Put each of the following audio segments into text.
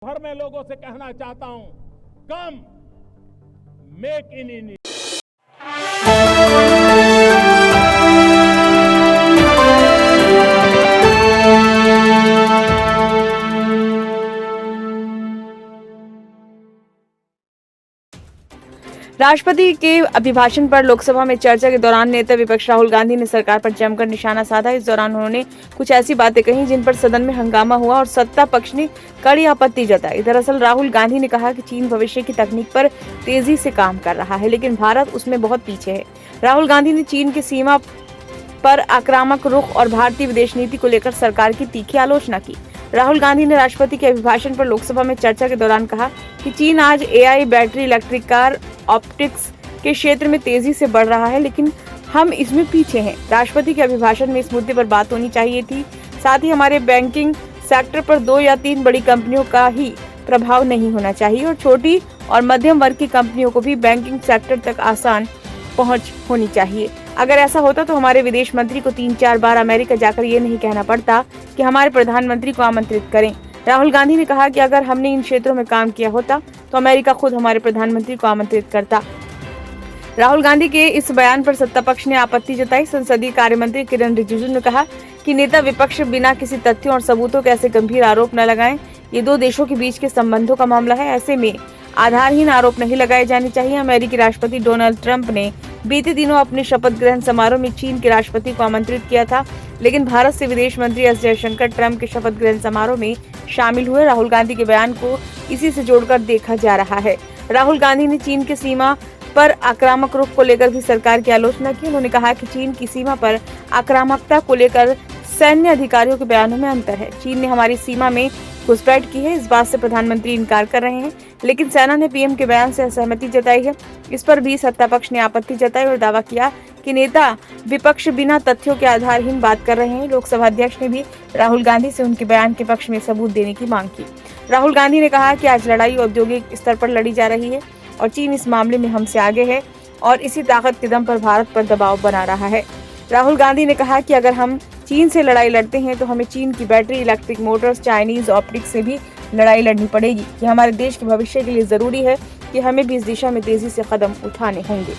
भर में लोगों से कहना चाहता हूं, कम मेक इन इंडिया। राष्ट्रपति के अभिभाषण पर लोकसभा में चर्चा के दौरान नेता विपक्ष राहुल गांधी ने सरकार पर जमकर निशाना साधा। इस दौरान उन्होंने कुछ ऐसी बातें कही जिन पर सदन में हंगामा हुआ और सत्ता पक्ष ने कड़ी आपत्ति जताई। दरअसल राहुल गांधी ने कहा कि चीन भविष्य की तकनीक पर तेजी से काम कर रहा है, लेकिन भारत उसमें बहुत पीछे है। राहुल गांधी ने चीन की सीमा पर आक्रामक रुख और भारतीय विदेश नीति को लेकर सरकार की तीखी आलोचना की। राहुल गांधी ने राष्ट्रपति के अभिभाषण पर लोकसभा में चर्चा के दौरान कहा कि चीन आज AI, battery, electric car, optics के क्षेत्र में तेजी से बढ़ रहा है, लेकिन हम इसमें पीछे हैं। राष्ट्रपति के अभिभाषण में इस मुद्दे पर बात होनी चाहिए थी। साथ ही हमारे बैंकिंग सेक्टर पर 2 या 3 बड़ी कंपनियों का ही प्रभाव नहीं होना चाहिए और छोटी और मध्यम वर्ग की कंपनियों को भी बैंकिंग सेक्टर तक आसान पहुंच होनी चाहिए। अगर ऐसा होता तो हमारे विदेश मंत्री को 3-4 बार अमेरिका जाकर ये नहीं कहना पड़ता कि हमारे प्रधानमंत्री को आमंत्रित करें। राहुल गांधी ने कहा कि अगर हमने इन क्षेत्रों में काम किया होता तो अमेरिका खुद हमारे प्रधानमंत्री को आमंत्रित करता। राहुल गांधी के इस बयान पर सत्ता पक्ष ने आपत्ति जताई। संसदीय कार्य मंत्री किरण रिजिजू ने कहा कि नेता विपक्ष बिना किसी तथ्यों और सबूतों के ऐसे गंभीर आरोप न लगाएं। ये 2 देशों के बीच के संबंधों का मामला है, ऐसे में आधारहीन आरोप नहीं लगाए जाने चाहिए। अमेरिकी राष्ट्रपति डोनाल्ड ट्रंप ने बीते दिनों अपने शपथ ग्रहण समारोह में चीन के राष्ट्रपति को आमंत्रित किया था, लेकिन भारत से विदेश मंत्री एस जयशंकर ट्रंप के शपथ ग्रहण समारोह में शामिल हुए। राहुल गांधी के बयान को इसी से जोड़कर देखा जा रहा है। राहुल गांधी ने चीन की सीमा पर आक्रामक रुख को लेकर भी सरकार की आलोचना की। उन्होंने कहा कि चीन की सीमा पर आक्रामकता को लेकर सैन्य अधिकारियों के बयानों में अंतर है। चीन ने हमारी सीमा में घुसपैठ की है, इस बात से प्रधानमंत्री इनकार कर रहे हैं, लेकिन सेना ने पीएम के बयान से असहमति जताई है। इस पर भी सत्ता पक्ष ने आपत्ति जताई और दावा किया कि नेता विपक्ष बिना तथ्यों के आधारहीन बात कर रहे हैं। लोकसभा अध्यक्ष ने भी राहुल गांधी से उनके बयान के पक्ष में सबूत देने की मांग की। राहुल गांधी ने कहा कि आज लड़ाई औद्योगिक स्तर पर लड़ी जा रही है और चीन इस मामले में हमसे आगे है और इसी ताकत के दम पर भारत पर दबाव बना रहा है। राहुल गांधी ने कहा कि अगर हम चीन से लड़ाई लड़ते हैं तो हमें चीन की battery, electric Motors, Chinese optics से भी लड़ाई लड़नी पड़ेगी। ये हमारे देश के भविष्य के लिए जरूरी है कि हमें भी इस दिशा में तेजी से कदम उठाने होंगे।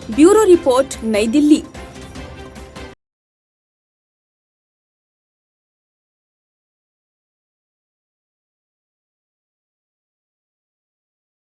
ब्यूरो रिपोर्ट, नई दिल्ली।